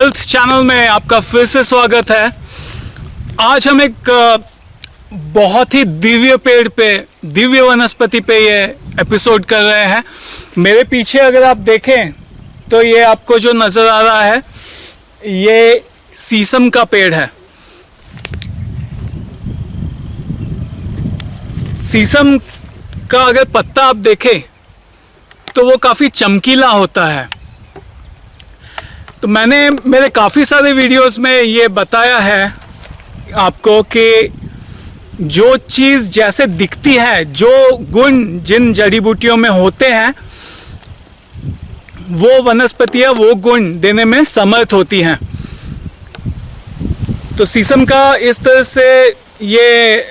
Health channel में आपका फिर से स्वागत है। आज हम एक बहुत ही दिव्य पेड़ पे, दिव्य वनस्पति पे ये एपिसोड कर रहे हैं। मेरे पीछे अगर आप देखें तो ये आपको जो नज़र आ रहा है ये शीशम का पेड़ है। शीशम का अगर पत्ता आप देखें तो वो काफ़ी चमकीला होता है। तो मैंने मेरे काफ़ी सारे वीडियोस में ये बताया है आपको कि जो चीज़ जैसे दिखती है, जो गुण जिन जड़ी बूटियों में होते हैं, वो वनस्पतियाँ वो गुण देने में समर्थ होती हैं। तो शीशम का इस तरह से ये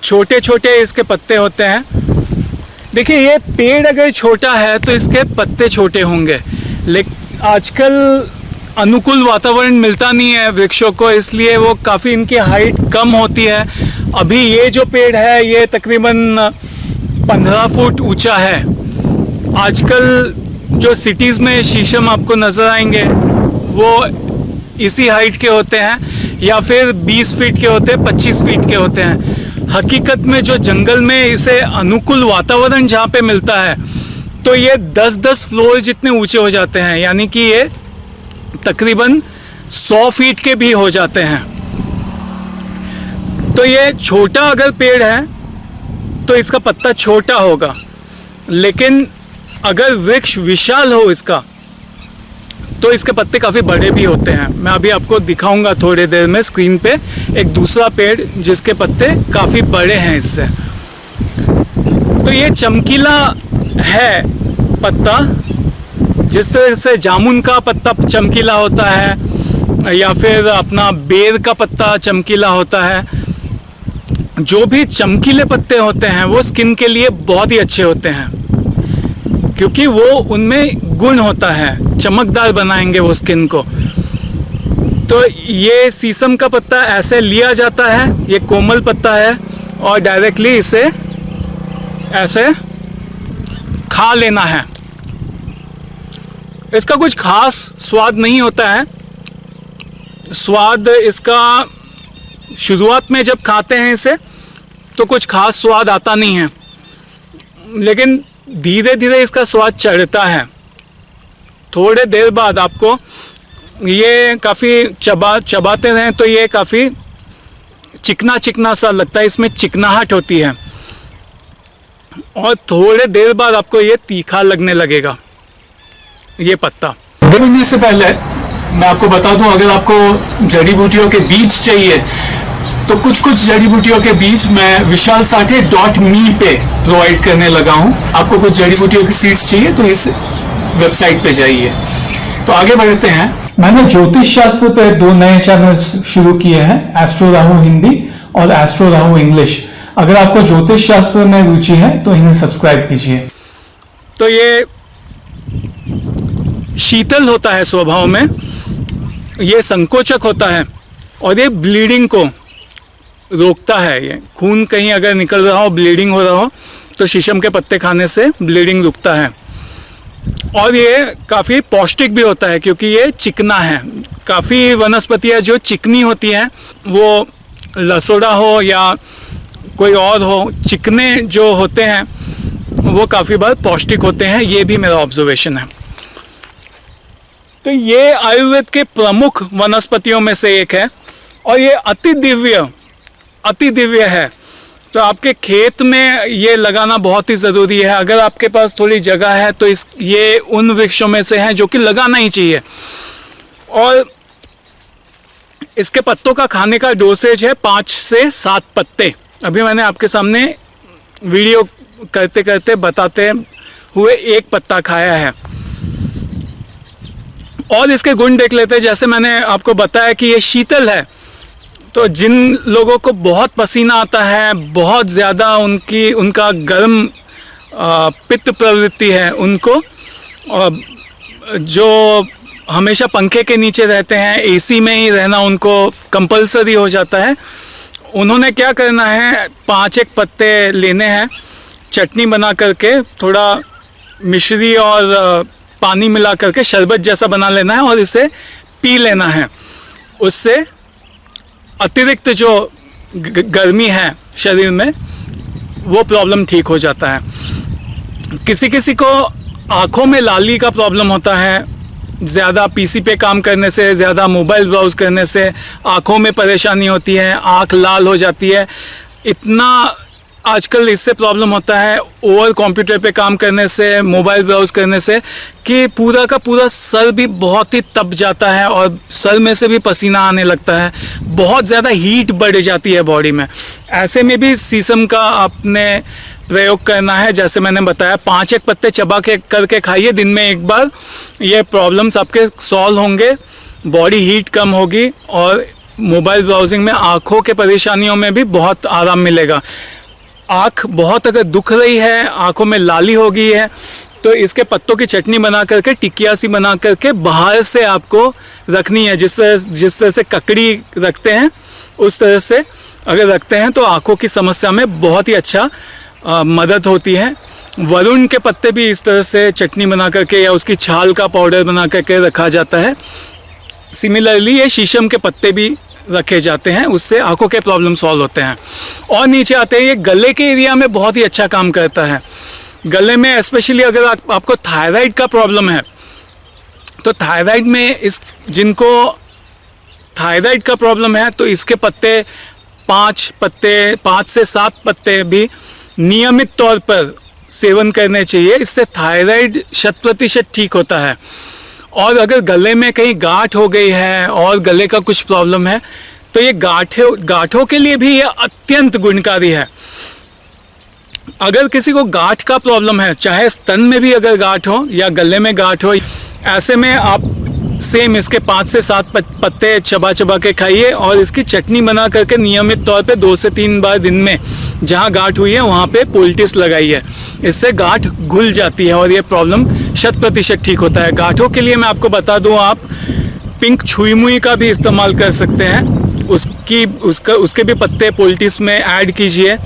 छोटे छोटे इसके पत्ते होते हैं। देखिए, ये पेड़ अगर छोटा है तो इसके पत्ते छोटे होंगे, लेकिन आजकल अनुकूल वातावरण मिलता नहीं है वृक्षों को, इसलिए वो काफ़ी इनकी हाइट कम होती है। अभी ये जो पेड़ है ये तकरीबन 15 फुट ऊंचा है। आजकल जो सिटीज़ में शीशम आपको नज़र आएंगे वो इसी हाइट के होते हैं, या फिर 20 फीट के होते हैं, 25 फीट के होते हैं। हकीकत में जो जंगल में इसे अनुकूल वातावरण जहाँ पे मिलता है तो ये 10-10 फ्लोर जितने ऊंचे हो जाते हैं, यानी कि ये तकरीबन 100 फीट के भी हो जाते हैं। तो ये छोटा अगर पेड़ है तो इसका पत्ता छोटा होगा, लेकिन अगर वृक्ष विशाल हो इसका तो इसके पत्ते काफ़ी बड़े भी होते हैं। मैं अभी आपको दिखाऊंगा थोड़ी देर में स्क्रीन पे एक दूसरा पेड़ जिसके पत्ते काफ़ी बड़े हैं इससे। तो ये चमकीला है पत्ता, जिस तरह से जामुन का पत्ता चमकीला होता है या फिर अपना बेर का पत्ता चमकीला होता है। जो भी चमकीले पत्ते होते हैं वो स्किन के लिए बहुत ही अच्छे होते हैं, क्योंकि वो उनमें गुण होता है, चमकदार बनाएंगे वो स्किन को। तो ये शीशम का पत्ता ऐसे लिया जाता है, ये कोमल पत्ता है, और डायरेक्टली इसे ऐसे खा लेना है। इसका कुछ खास स्वाद नहीं होता है। स्वाद इसका शुरुआत में जब खाते हैं इसे तो कुछ खास स्वाद आता नहीं है, लेकिन धीरे धीरे इसका स्वाद चढ़ता है। थोड़े देर बाद आपको ये काफ़ी चबाते रहें तो ये काफ़ी चिकना चिकना सा लगता है, इसमें चिकनाहट होती है, और थोड़े देर बाद आपको ये तीखा लगने लगेगा ये पत्ता। बोलने से पहले मैं आपको बता दूं, अगर आपको जड़ी बूटियों के बीज चाहिए तो कुछ जड़ी बूटियों के बीज मैं vishalsathe.me पे प्रोवाइड करने लगा हूं। आपको कुछ जड़ी बूटियों की सीड्स चाहिए तो इस वेबसाइट पे जाइए। तो आगे बढ़ते हैं। मैंने ज्योतिष शास्त्र पे 2 नए चैनल शुरू किए हैं, एस्ट्रो राहु हिंदी और एस्ट्रो राहु इंग्लिश। अगर आपको ज्योतिष शास्त्र में रुचि है तो इन्हें सब्सक्राइब कीजिए। तो ये शीतल होता है स्वभाव में, ये संकोचक होता है, और ये ब्लीडिंग को रोकता है। ये खून कहीं अगर निकल रहा हो, ब्लीडिंग हो रहा हो, तो शीशम के पत्ते खाने से ब्लीडिंग रुकता है। और ये काफ़ी पौष्टिक भी होता है, क्योंकि ये चिकना है। काफ़ी वनस्पतियाँ जो चिकनी होती हैं, वो लसोड़ा हो या कोई और हो, चिकने जो होते हैं वो काफ़ी बार पौष्टिक होते हैं। ये भी मेरा ऑब्जर्वेशन है। तो ये आयुर्वेद के प्रमुख वनस्पतियों में से एक है, और ये अति दिव्य है। तो आपके खेत में ये लगाना बहुत ही ज़रूरी है। अगर आपके पास थोड़ी जगह है तो ये उन वृक्षों में से हैं जो कि लगाना ही चाहिए। और इसके पत्तों का खाने का डोसेज है 5 से 7 पत्ते। अभी मैंने आपके सामने वीडियो करते करते बताते हुए 1 पत्ता खाया है। और इसके गुण देख लेते हैं। जैसे मैंने आपको बताया कि ये शीतल है, तो जिन लोगों को बहुत पसीना आता है, बहुत ज़्यादा उनका गर्म पित्त प्रवृत्ति है, उनको, जो हमेशा पंखे के नीचे रहते हैं, एसी में ही रहना उनको कंपलसरी हो जाता है, उन्होंने क्या करना है, 5 पत्ते लेने हैं, चटनी बना करके थोड़ा मिश्री और पानी मिला करके शरबत जैसा बना लेना है, और इसे पी लेना है, उससे अतिरिक्त जो गर्मी है शरीर में वो प्रॉब्लम ठीक हो जाता है। किसी किसी को आँखों में लाली का प्रॉब्लम होता है, ज़्यादा पीसी पे काम करने से, ज़्यादा मोबाइल ब्राउज करने से आँखों में परेशानी होती है, आँख लाल हो जाती है। इतना आजकल इससे प्रॉब्लम होता है ओवर कंप्यूटर पे काम करने से, मोबाइल ब्राउज करने से, कि पूरा का पूरा सर भी बहुत ही तप जाता है और सर में से भी पसीना आने लगता है, बहुत ज़्यादा हीट बढ़ जाती है बॉडी में। ऐसे में भी शीशम का आपने प्रयोग करना है। जैसे मैंने बताया 5 एक पत्ते चबा के करके खाइए दिन में एक बार, ये प्रॉब्लम्स आपके सॉल्व होंगे, बॉडी हीट कम होगी और मोबाइल ब्राउजिंग में आँखों के परेशानियों में भी बहुत आराम मिलेगा। आँख बहुत अगर दुख रही है, आँखों में लाली हो गई है, तो इसके पत्तों की चटनी बना करके, टिकिया सी बना करके बाहर से आपको रखनी है। जिस तरह से ककड़ी रखते हैं उस तरह से अगर रखते हैं तो आँखों की समस्या में बहुत ही अच्छा मदद होती है। वरुण के पत्ते भी इस तरह से चटनी बना करके या उसकी छाल का पाउडर बना करके रखा जाता है। सिमिलरली ये शीशम के पत्ते भी रखे जाते हैं, उससे आंखों के प्रॉब्लम सॉल्व होते हैं। और नीचे आते हैं, ये गले के एरिया में बहुत ही अच्छा काम करता है। गले में स्पेशली अगर आपको थायराइड का प्रॉब्लम है, तो थायराइड में जिनको थायराइड का प्रॉब्लम है तो इसके पत्ते 5 से 7 पत्ते भी नियमित तौर पर सेवन करने चाहिए। इससे थायराइड 100% ठीक होता है। और अगर गले में कहीं गांठ हो गई है और गले का कुछ प्रॉब्लम है तो ये गांठों के लिए भी ये अत्यंत गुणकारी है। अगर किसी को गांठ का प्रॉब्लम है, चाहे स्तन में भी अगर गांठ हो या गले में गांठ हो, ऐसे में आप सेम इसके 5 से 7 पत्ते चबा के खाइए और इसकी चटनी बना करके नियमित तौर पे 2 से 3 बार दिन में जहाँ गांठ हुई है वहाँ पे पोल्टिस लगाइए। इससे गांठ घुल जाती है और ये प्रॉब्लम 100% ठीक होता है। गांठों के लिए मैं आपको बता दूँ, आप पिंक छुई मुई का भी इस्तेमाल कर सकते हैं। उसके भी पत्ते पोल्टिस में ऐड कीजिए,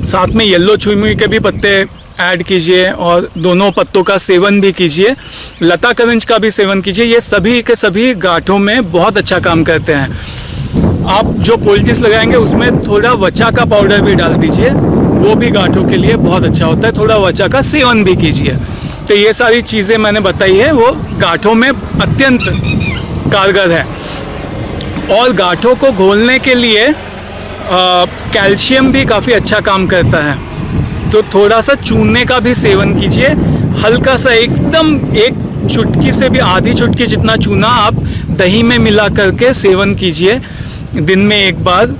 साथ में येलो छुई मुई के भी पत्ते ऐड कीजिए और दोनों पत्तों का सेवन भी कीजिए। लता करंज का भी सेवन कीजिए। ये सभी के सभी गांठों में बहुत अच्छा काम करते हैं। आप जो पोल्टिस लगाएंगे उसमें थोड़ा वचा का पाउडर भी डाल दीजिए, वो भी गांठों के लिए बहुत अच्छा होता है। थोड़ा वचा का सेवन भी कीजिए। तो ये सारी चीज़ें मैंने बताई है, वो गांठों में अत्यंत कारगर है। और गांठों को घोलने के लिए कैल्शियम भी काफ़ी अच्छा काम करता है। तो थोड़ा सा चूने का भी सेवन कीजिए, हल्का सा, एकदम 1 चुटकी से भी आधी चुटकी जितना चूना आप दही में मिला करके सेवन कीजिए दिन में एक बार।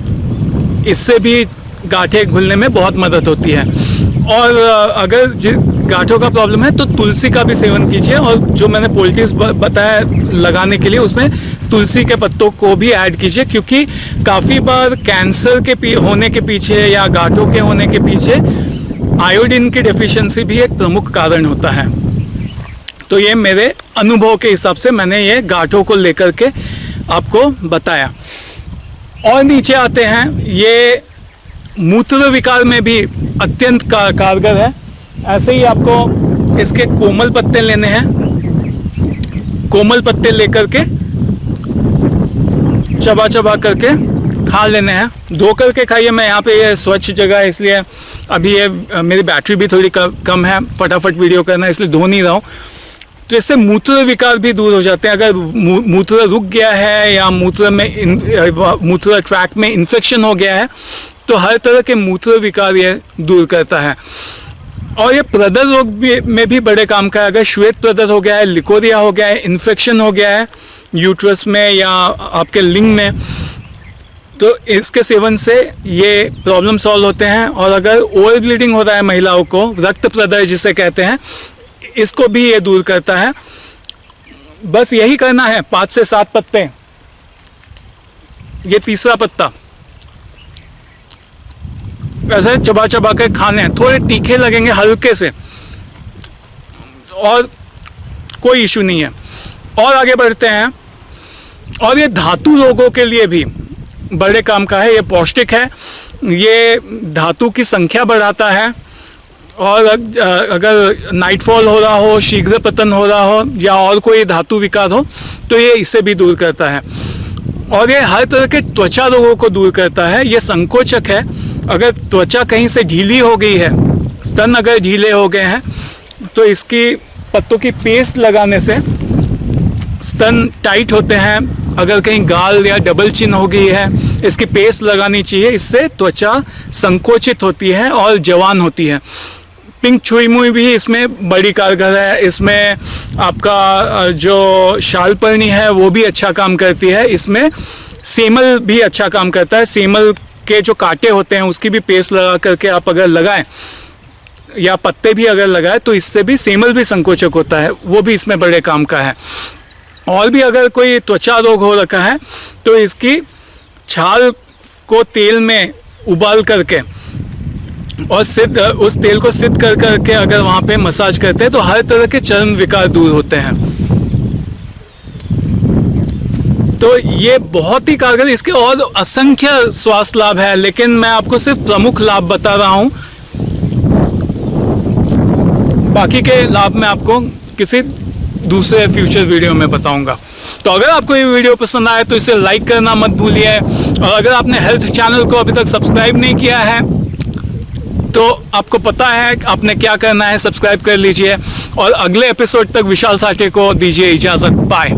इससे भी गांठें घुलने में बहुत मदद होती है। और अगर गांठों का प्रॉब्लम है तो तुलसी का भी सेवन कीजिए। और जो मैंने पोल्टिस बताया लगाने के लिए, उसमें तुलसी के पत्तों को भी ऐड कीजिए, क्योंकि काफ़ी बार कैंसर के होने के पीछे या गांठों के होने के पीछे आयोडीन की डेफिशिएंसी भी एक प्रमुख कारण होता है। तो ये मेरे अनुभव के हिसाब से मैंने ये गांठों को लेकर के आपको बताया। और नीचे आते हैं, ये मूत्र विकार में भी अत्यंत कारगर है। ऐसे ही आपको इसके कोमल पत्ते लेने हैं, कोमल पत्ते लेकर के चबा करके खा लेने हैं। धो करके खाइए। मैं यहाँ पे ये स्वच्छ जगह है इसलिए अभी ये मेरी बैटरी भी थोड़ी कम है, फटाफट वीडियो करना इसलिए धो नहीं रहा हूँ। तो इससे मूत्र विकार भी दूर हो जाते हैं। अगर मूत्र रुक गया है या मूत्र ट्रैक में इन्फेक्शन हो गया है तो हर तरह के मूत्र विकार ये दूर करता है। और ये प्रदर रोग में भी बड़े काम का है। अगर श्वेत प्रदर हो गया है, लिकोरिया हो गया है, इन्फेक्शन हो गया है यूट्रस में या आपके लिंग में, तो इसके सेवन से ये प्रॉब्लम सॉल्व होते हैं। और अगर ओवर ब्लीडिंग हो रहा है महिलाओं को, रक्त प्रदर जिसे कहते हैं, इसको भी ये दूर करता है। बस यही करना है, 5 से 7 पत्ते। ये तीसरा पत्ता ऐसे चबा के खाने हैं। थोड़े तीखे लगेंगे हल्के से, और कोई इशू नहीं है। और आगे बढ़ते हैं। और ये धातु रोगों के लिए भी बड़े काम का है। ये पौष्टिक है, ये धातु की संख्या बढ़ाता है और अगर नाइटफॉल हो रहा हो, शीघ्र पतन हो रहा हो या और कोई धातु विकार हो तो ये इसे भी दूर करता है। और ये हर तरह के त्वचा रोगों को दूर करता है। ये संकोचक है। अगर त्वचा कहीं से ढीली हो गई है, स्तन अगर ढीले हो गए हैं, तो इसकी पत्तों की पेस्ट लगाने से स्तन टाइट होते हैं। अगर कहीं गाल या डबल चिन हो गई है, इसकी पेस्ट लगानी चाहिए। इससे त्वचा संकोचित होती है और जवान होती है। पिंक छुई मुई भी इसमें बड़ी कारगर है। इसमें आपका जो शालपर्णी है वो भी अच्छा काम करती है। इसमें सेमल भी अच्छा काम करता है। सेमल के जो कांटे होते हैं उसकी भी पेस्ट लगा करके आप अगर लगाएं या पत्ते भी अगर लगाएं तो इससे भी सेमल भी संकोचक होता है, वो भी इसमें बड़े काम का है। और भी अगर कोई त्वचा रोग हो रखा है तो इसकी छाल को तेल में उबाल करके और उस तेल को सिद्ध कर करके अगर वहाँ पे मसाज करते हैं तो हर तरह के चर्म विकार दूर होते हैं। तो ये बहुत ही कारगर, इसके और असंख्य स्वास्थ्य लाभ है, लेकिन मैं आपको सिर्फ प्रमुख लाभ बता रहा हूँ। बाकी के लाभ मैं आपको किसी दूसरे फ्यूचर वीडियो में बताऊंगा। तो अगर आपको ये वीडियो पसंद आए तो इसे लाइक करना मत भूलिए। और अगर आपने हेल्थ चैनल को अभी तक सब्सक्राइब नहीं किया है तो आपको पता है आपने क्या करना है, सब्सक्राइब कर लीजिए। और अगले एपिसोड तक विशाल साठे को दीजिए इजाजत। बाय।